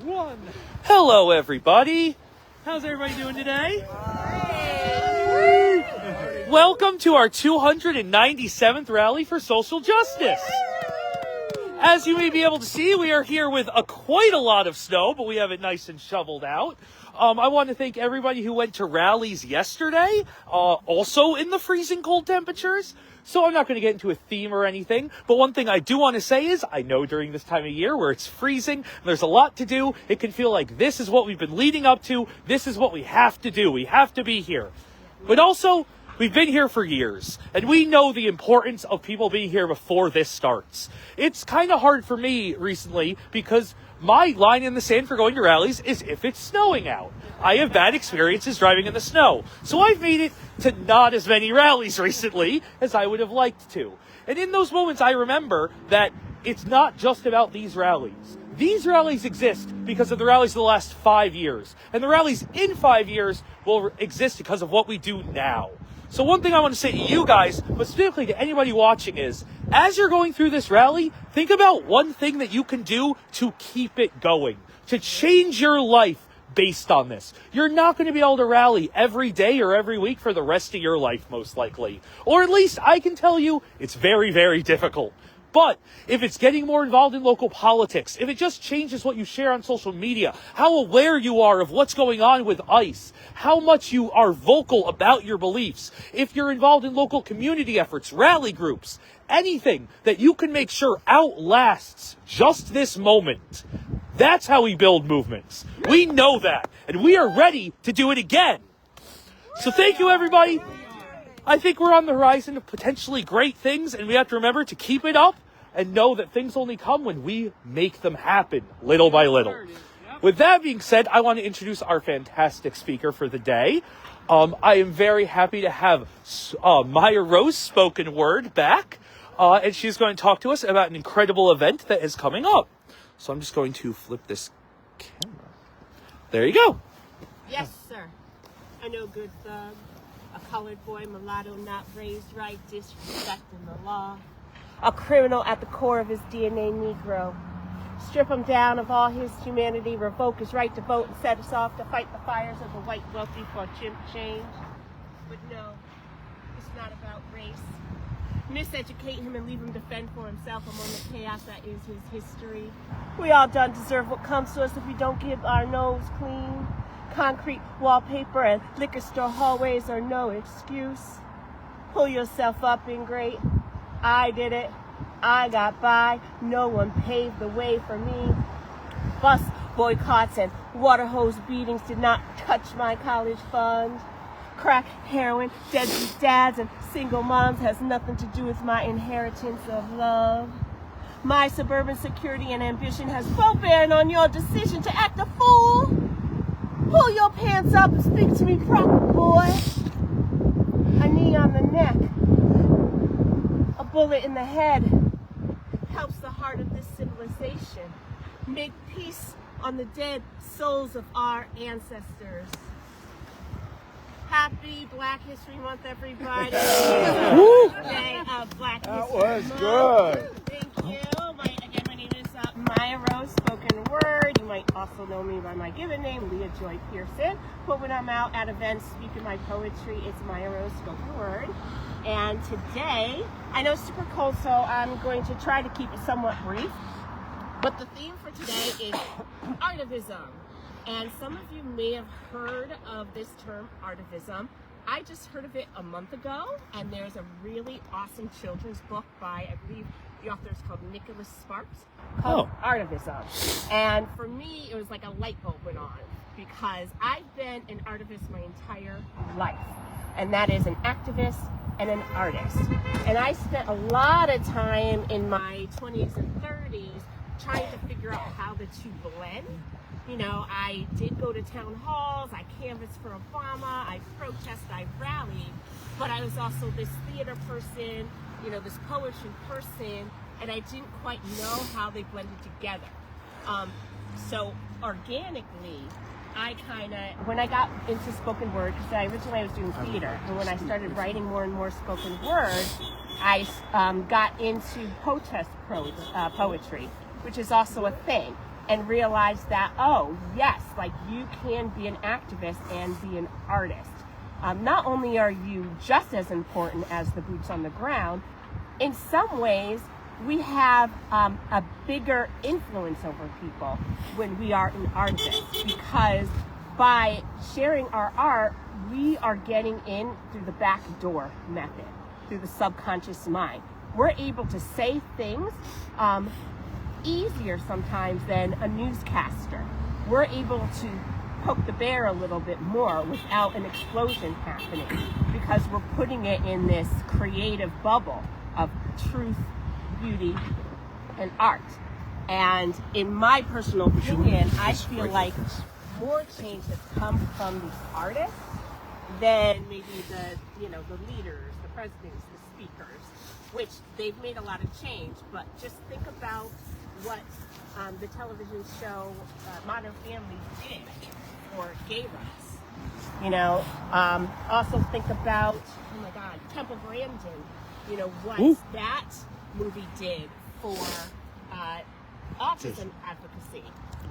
1. Hello, everybody. How's everybody doing today? Welcome to our 297th Rally for Social Justice. As you may be able to see, we are here with quite a lot of snow, but we have it nice and shoveled out. I want to thank everybody who went to rallies yesterday, also in the freezing cold temperatures. So I'm not going to get into a theme or anything, but one thing I do want to say is I know during this time of year where it's freezing, there's a lot to do, it can feel like this is what we've been leading up to, this is what we have to do, we have to be here. But also, we've been here for years, and we know the importance of people being here before this starts. It's kind of hard for me recently because my line in the sand for going to rallies is if it's snowing out. I have bad experiences driving in the snow, so I've made it to not as many rallies recently as I would have liked to. And in those moments, I remember that it's not just about these rallies. These rallies exist because of the rallies of the last 5 years, and the rallies in 5 years will exist because of what we do now. So one thing I want to say to you guys, but specifically to anybody watching is, as you're going through this rally, think about one thing that you can do to keep it going, to change your life based on this. You're not going to be able to rally every day or every week for the rest of your life, most likely. Or at least I can tell you it's very, very difficult. But if it's getting more involved in local politics, if it just changes what you share on social media, how aware you are of what's going on with ICE, how much you are vocal about your beliefs, if you're involved in local community efforts, rally groups, anything that you can make sure outlasts just this moment, that's how we build movements. We know that, and we are ready to do it again. So thank you, everybody. I think we're on the horizon of potentially great things, and we have to remember to keep it up and know that things only come when we make them happen, little by little. With that being said, I want to introduce our fantastic speaker for the day. I am very happy to have MayaRose SpokenWord back, and she's going to talk to us about an incredible event that is coming up. So I'm just going to flip this camera. There you go. Yes, sir. I know good thug. A colored boy, mulatto, not raised right, disrespecting the law. A criminal at the core of his DNA, Negro. Strip him down of all his humanity, revoke his right to vote, and set us off to fight the fires of the white wealthy for chimp change. But no, it's not about race. Miseducate him and leave him to fend for himself among the chaos that is his history. We all don't deserve what comes to us if we don't keep our nose clean. Concrete wallpaper and liquor store hallways are no excuse. Pull yourself up in great. I did it. I got by. No one paved the way for me. Bus boycotts and water hose beatings did not touch my college fund. Crack, heroin, deadbeat dads, and single moms has nothing to do with my inheritance of love. My suburban security and ambition has no bearing on your decision to act a fool. Pull your pants up and speak to me proper, boy. A knee on the neck, a bullet in the head helps the heart of this civilization. Make peace on the dead souls of our ancestors. Happy Black History Month, everybody. Day of Black History Month. That was good. Thank you. My name is MayaRose SpokenWord. You might also know me by my given name, Leah Joy Pearson. But when I'm out at events speaking my poetry, it's MayaRose SpokenWord. And today, I know it's super cold, so I'm going to try to keep it somewhat brief. But the theme for today is ARTIVISM. And some of you may have heard of this term, ARTIVISM. I just heard of it a month ago, and there's a really awesome children's book by, I believe the author is called Nicholas Sparks, called ARTIVISM. And for me, it was like a light bulb went on, because I've been an artivist my entire life. And that is an activist and an artist. And I spent a lot of time in my 20s and 30s trying to figure out how the two blend. You know, I did go to town halls, I canvassed for Obama, I protested, I rallied, but I was also this theater person, you know, this poetry person, and I didn't quite know how they blended together. So organically, I kind of, when I got into spoken word, because originally I was doing theater, and when I started writing more and more spoken word, I got into protest poetry, which is also a thing. and realize that, oh, yes, like you can be an activist and be an artist. Not only are you just as important as the boots on the ground, in some ways, we have a bigger influence over people when we are an artist, because by sharing our art, we are getting in through the back door method, through the subconscious mind. We're able to say things easier sometimes than a newscaster. We're able to poke the bear a little bit more without an explosion happening, because we're putting it in this creative bubble of truth, beauty, and art. And in my personal opinion, I feel like more change has come from these artists than maybe the leaders, the presidents, the speakers, which they've made a lot of change. But just think about what the television show Modern Family did for gay rights. Also think about, oh my God, Temple Grandin, what that movie did for autism advocacy.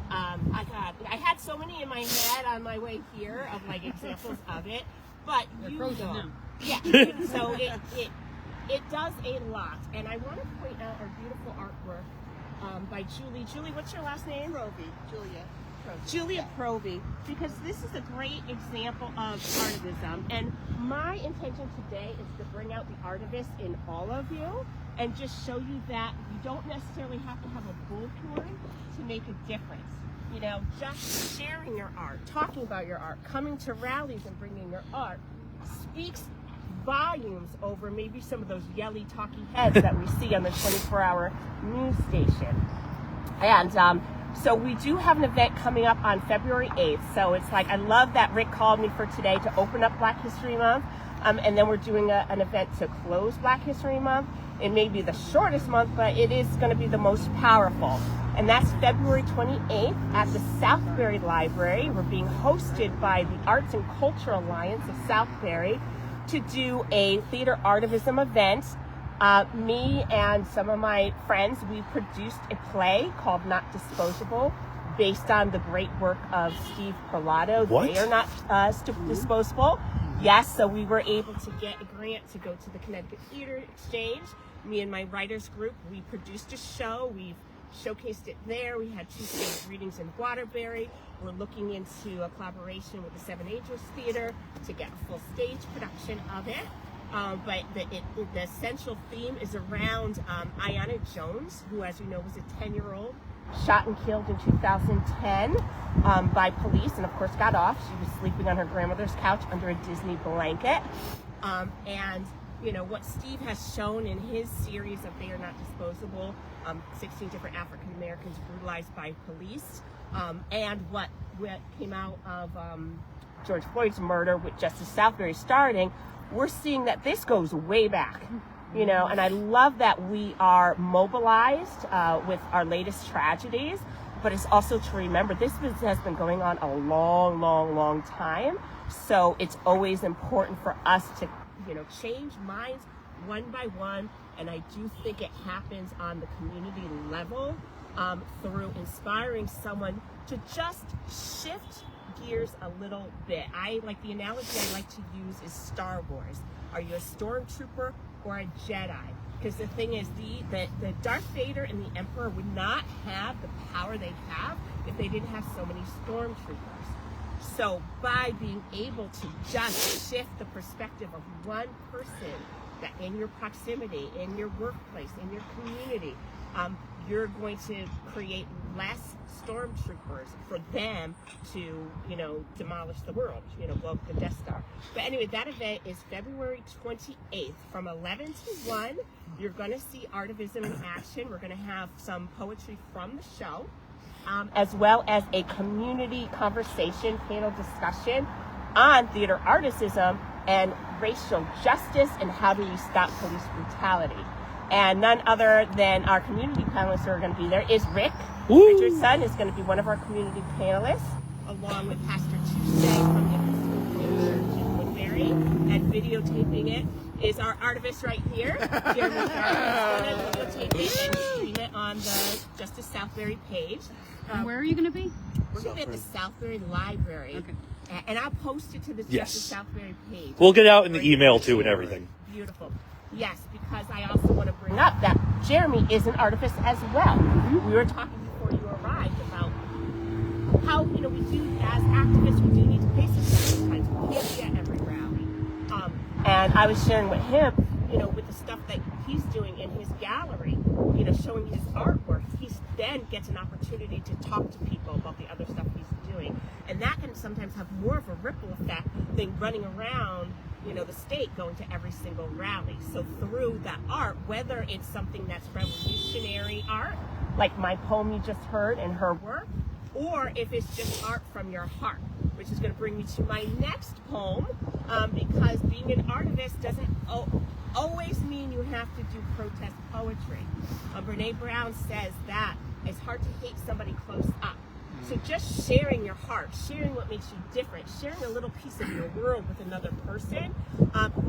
I had so many in my head on my way here of like examples of it, but yeah. So it does a lot, and I want to point out our beautiful artwork by Julie. Julie, what's your last name? Julia Provey, because this is a great example of artivism, and my intention today is to bring out the artivist in all of you and just show you that you don't necessarily have to have a bullhorn to make a difference. Just sharing your art, talking about your art, coming to rallies and bringing your art speaks volumes over maybe some of those yelly talking heads that we see on the 24-hour news station. And so we do have an event coming up on February 8th. So it's like, I love that Rick called me for today to open up Black History Month. And then we're doing an event to close Black History Month. It may be the shortest month, but it is going to be the most powerful. And that's February 28th at the Southbury Library. We're being hosted by the Arts and Culture Alliance of Southbury to do a theater artivism event. Me and some of my friends, we produced a play called Not Disposable, based on the great work of Steve Perlato. What? They are not disposable. Yes, so we were able to get a grant to go to the Connecticut Theater Exchange. Me and my writers group, we produced a show. We've showcased it there. We had 2 stage readings in Waterbury. We're looking into a collaboration with the Seven Angels Theater to get a full stage production of it. But the essential theme is around Ayanna Jones, who, as you know, was a 10-year-old shot and killed in 2010 by police, and of course got off. She was sleeping on her grandmother's couch under a Disney blanket. And what Steve has shown in his series of They Are Not Disposable, 16 different African Americans brutalized by police, and what came out of George Floyd's murder with Justice Southbury starting, we're seeing that this goes way back, and I love that we are mobilized with our latest tragedies, but it's also to remember this has been going on a long, long, long time. So it's always important for us to, change minds one by one. And I do think it happens on the community level through inspiring someone to just shift gears a little bit. The analogy I like to use is Star Wars. Are you a stormtrooper or a Jedi? Because the thing is, the Darth Vader and the Emperor would not have the power they have if they didn't have so many stormtroopers. So by being able to just shift the perspective of one person that in your proximity, in your workplace, in your community, you're going to create less stormtroopers for them to, demolish the world, blow up the Death Star. But anyway, that event is February 28th from 11 to 1. You're going to see Artivism in action. We're going to have some poetry from the show, as well as a community conversation panel discussion on theater artivism and racial justice and how do we stop police brutality. And none other than our community panelists who are going to be there is Rick. Richardson is going to be one of our community panelists, along with Pastor Tuesday from the Episcopal Church in Woodbury, and videotaping it is our artivist right here. Jeremy's going to videotape it and stream it on the Justice Southbury page. And where are you going to be? We're going to be at the Southbury Library. Okay. And I'll post it to the Justice Southbury page. We'll get out in the email too and everything. Beautiful. Yes, because I also want to bring up that Jeremy is an artivist as well. We were talking before you arrived about how, we do, as activists, we do need to pay some sometimes. We can't be at every rally. And I was sharing with him, with the stuff that he's doing in his gallery, showing his artwork, he then gets an opportunity to talk to people about the other stuff he's doing. And that can sometimes have more of a ripple effect than running around, the state going to every single rally. So through that art, whether it's something that's revolutionary art, like my poem you just heard and her work, or if it's just art from your heart, which is going to bring me to my next poem, because being an artivist doesn't always mean you have to do protest poetry. Brene Brown says that it's hard to hate somebody close up. So just sharing your heart, sharing what makes you different, sharing a little piece of your world with another person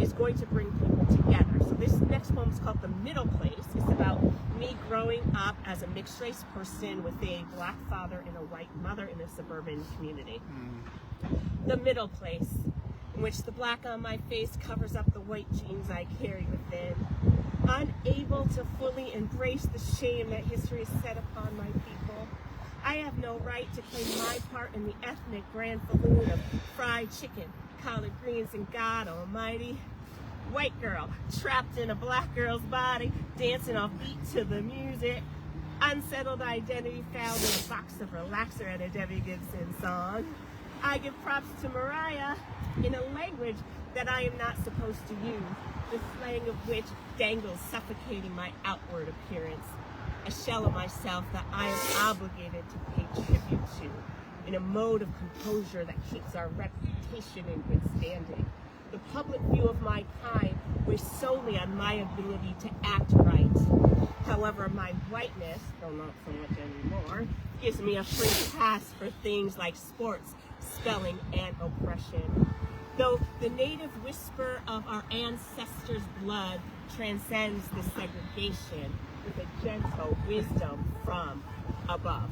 is going to bring people together. So this next poem is called The Middle Place. It's about me growing up as a mixed race person with a black father and a white mother in a suburban community. The middle place, in which the black on my face covers up the white genes I carry within. Unable to fully embrace the shame that history has set upon my people. I have no right to claim my part in the ethnic grand falloon of fried chicken, collard greens, and God almighty. White girl, trapped in a black girl's body, dancing off beat to the music. Unsettled identity found in a box of relaxer at a Debbie Gibson song. I give props to Mariah in a language that I am not supposed to use, the slang of which dangles suffocating my outward appearance. A shell of myself that I am obligated to pay tribute to, in a mode of composure that keeps our reputation in good standing. The public view of my kind rests solely on my ability to act right. However, my whiteness, though not so much anymore, gives me a free pass for things like sports, spelling, and oppression. Though the native whisper of our ancestors' blood transcends the segregation, with a gentle wisdom from above.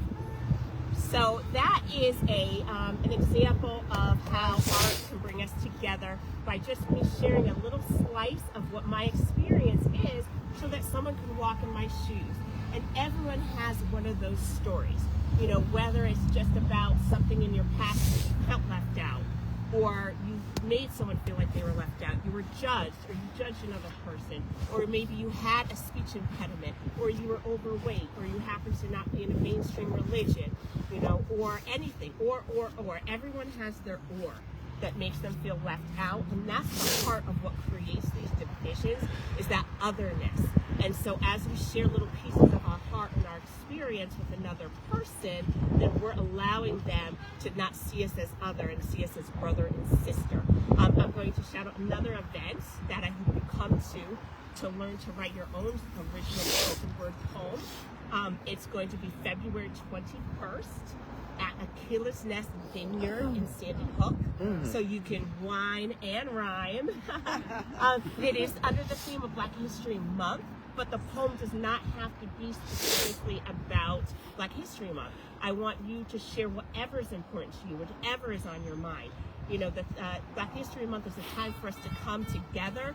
So that is an example of how art can bring us together by just me sharing a little slice of what my experience is so that someone can walk in my shoes. And everyone has one of those stories, whether it's just about something in your past that you felt left out, or you made someone feel like they were left out, you were judged, or you judged another person, or maybe you had a speech impediment, or you were overweight, or you happened to not be in a mainstream religion, or anything, or. Everyone has their or that makes them feel left out, and that's the part of what creates these divisions, is that otherness. And so as we share little pieces of our heart and our experience with another person, then we're allowing them to not see us as other and see us as brother and sister. I'm going to shout out another event that I hope you come to learn to write your own original spoken word poem. It's going to be February 21st at Achilles Nest Vineyard in Sandy Hook. So you can whine and rhyme. It is under the theme of Black History Month, but the poem does not have to be specifically about Black History Month. I want you to share whatever is important to you, whatever is on your mind. Black History Month is a time for us to come together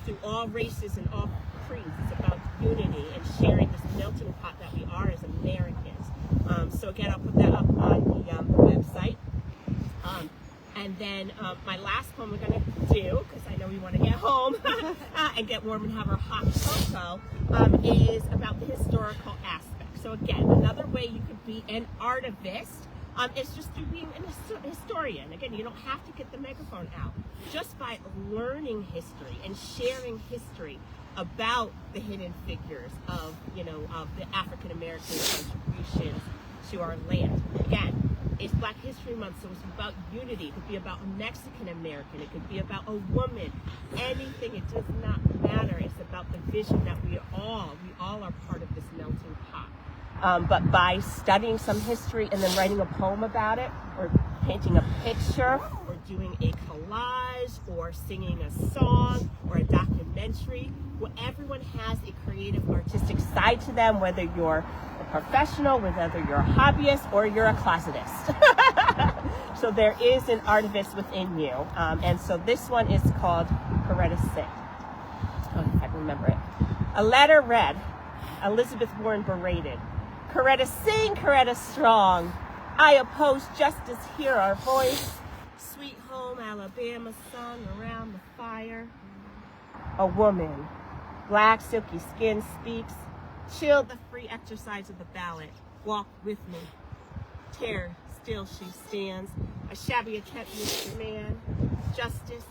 through all races and all creeds. It's about unity and sharing this melting pot that we are as Americans. So again, I'll put that up on the website. And then my last poem we're going to do, because I know we want to get home and get warm and have our hot cocoa, is about the historical aspect. So again, another way you could be an artivist is just through being a historian. Again, you don't have to get the megaphone out. Just by learning history and sharing history about the hidden figures of the African American contributions to our land. Again, it's Black History Month, so it's about unity. It could be about a Mexican American. It could be about a woman. Anything. It does not matter. It's about the vision that we all are part of this melting pot. But by studying some history and then writing a poem about it, or painting a picture, or doing a collage or singing a song or a documentary, where everyone has a creative artistic side to them, whether you're a professional, whether you're a hobbyist, or you're a closetist. So there is an artivist within you. And so this one is called Coretta Sing. Oh, if I can remember it. A letter read, Elizabeth Warren berated. Coretta Sing, Coretta strong. I oppose justice, hear our voice. Sweet home Alabama sung around the fire. A woman, black silky skin speaks. Chill the free exercise of the ballot. Walk with me. Tear, still she stands. A shabby attempt, Mr. Man. Justice,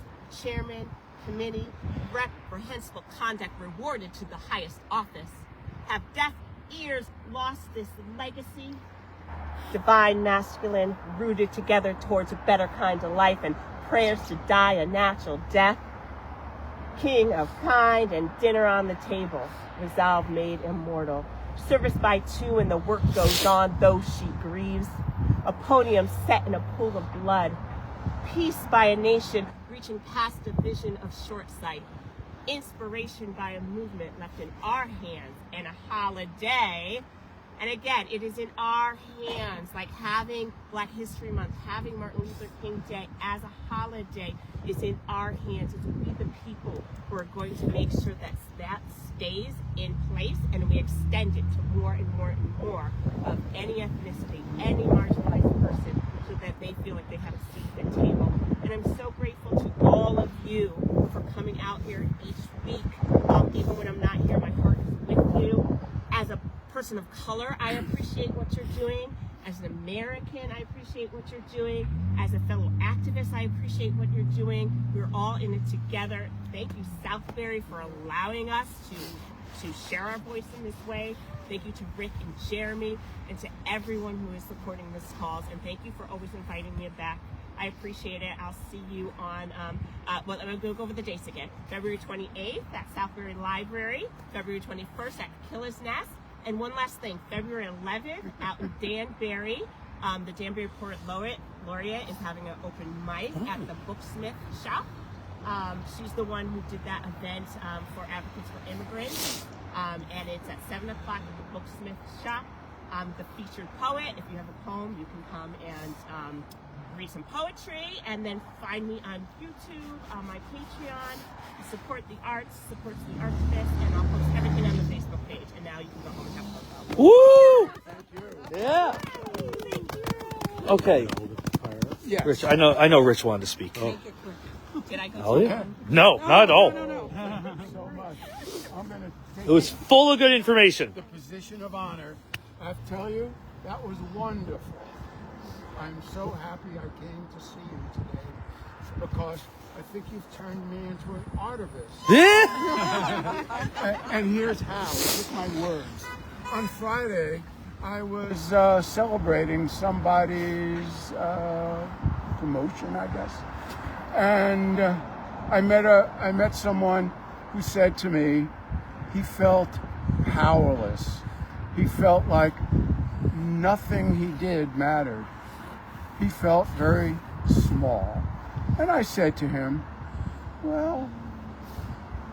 chairman, committee. Reprehensible conduct rewarded to the highest office. Have deaf ears lost this legacy? Divine masculine, rooted together towards a better kind of life and prayers to die a natural death. King of kind and dinner on the table, resolve made immortal. Service by two and the work goes on, though she grieves. A podium set in a pool of blood. Peace by a nation reaching past a vision of short sight. Inspiration by a movement left in our hands, and a holiday. And again, it is in our hands, like having Black History Month, having Martin Luther King Day as a holiday is in our hands. It's we the people who are going to make sure that that stays in place, and we extend it to more and more and more of any ethnicity, any marginalized person, so that they feel like they have a seat at the table. And I'm so grateful to all of you for coming out here each week. Even when I'm not here, my heart is with you. As a person of color, I appreciate what you're doing. As an American, I appreciate what you're doing. As a fellow activist, I appreciate what you're doing. We're all in it together. Thank you, Southbury, for allowing us to share our voice in this way. Thank you to Rick and Jeremy and to everyone who is supporting this cause. And thank you for always inviting me back. I appreciate it. I'll see you on, well, I'm going to go over the dates again. February 28th at Southbury Library. February 21st at Killer's Nest. And one last thing, February 11th out in Danbury, the Danbury Poet Laureate is having an open mic at the Booksmith shop. She's the one who did that event for Advocates for Immigrants. And it's at 7 o'clock at the Booksmith shop. The featured poet, if you have a poem, you can come and read some poetry, and then find me on YouTube, on my Patreon. Support the arts, support the artivists, and I'll post everything on the Facebook page. And now you can go home and have fun. Woo! Thank you. Yeah. Thank you. Okay. Yes. Rich, I know Rich wanted to speak. Make it quick. Did I go Oh, too yeah. long? No, not at all. No. So much. I'm going to take It was full of good information. the position of honor. I have to tell you, that was wonderful. I'm so happy I came to see you today because I think you've turned me into an artivist. Yeah. And here's how, with my words. On Friday, I was celebrating somebody's promotion, I guess. And I met someone who said to me he felt powerless. He felt like nothing he did mattered. He felt very small. And I said to him, well,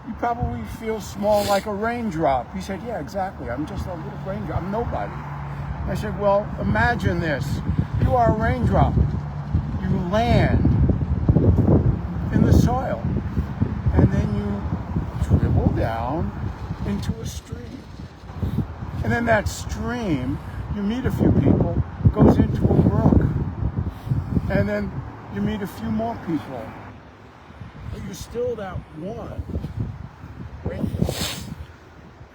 you probably feel small like a raindrop. He said, yeah, exactly. I'm just a little raindrop. I'm nobody. I said, well, imagine this. You are a raindrop. You land in the soil. And then you dribble down into a stream. And then that stream, you meet a few people, goes into a brook. And then you meet a few more people. But you're still that one raindrop.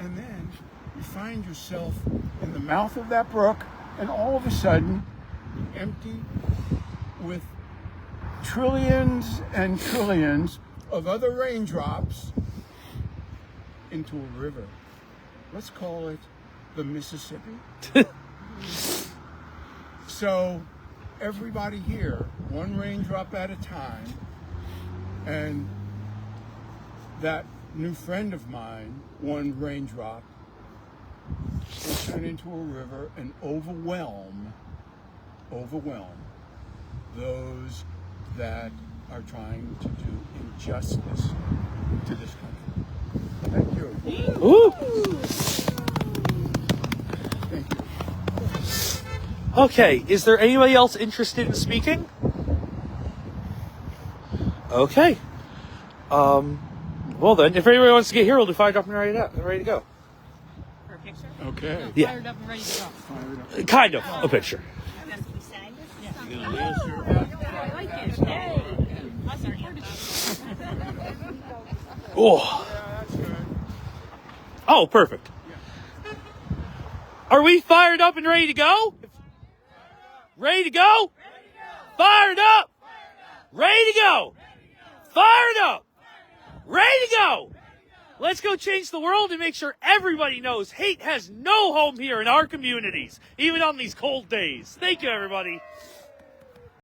And then you find yourself in the mouth of that brook, and all of a sudden, empty with trillions and trillions of other raindrops into a river. Let's call it the Mississippi. So everybody here, one raindrop at a time, and that new friend of mine, one raindrop, will turn into a river and overwhelm those that are trying to do injustice to this country. Thank you. Ooh. Thank you. Okay, is there anybody else interested in speaking? Okay. Well then, if anybody wants to get here, we'll do fired up and ready to go. For a picture? Okay. Yeah. Fired up and ready to go. Fired up. Kind of a picture. That's what we sang. Yeah. You're gonna lose your I like it. Hey. I supported you. Oh. Yeah, that's good. Oh, perfect. Are we fired up and ready to go? Ready to go? Fired up! Ready to go! Fired up! Ready to go! Let's go change the world and make sure everybody knows hate has no home here in our communities, even on these cold days. Thank you, everybody.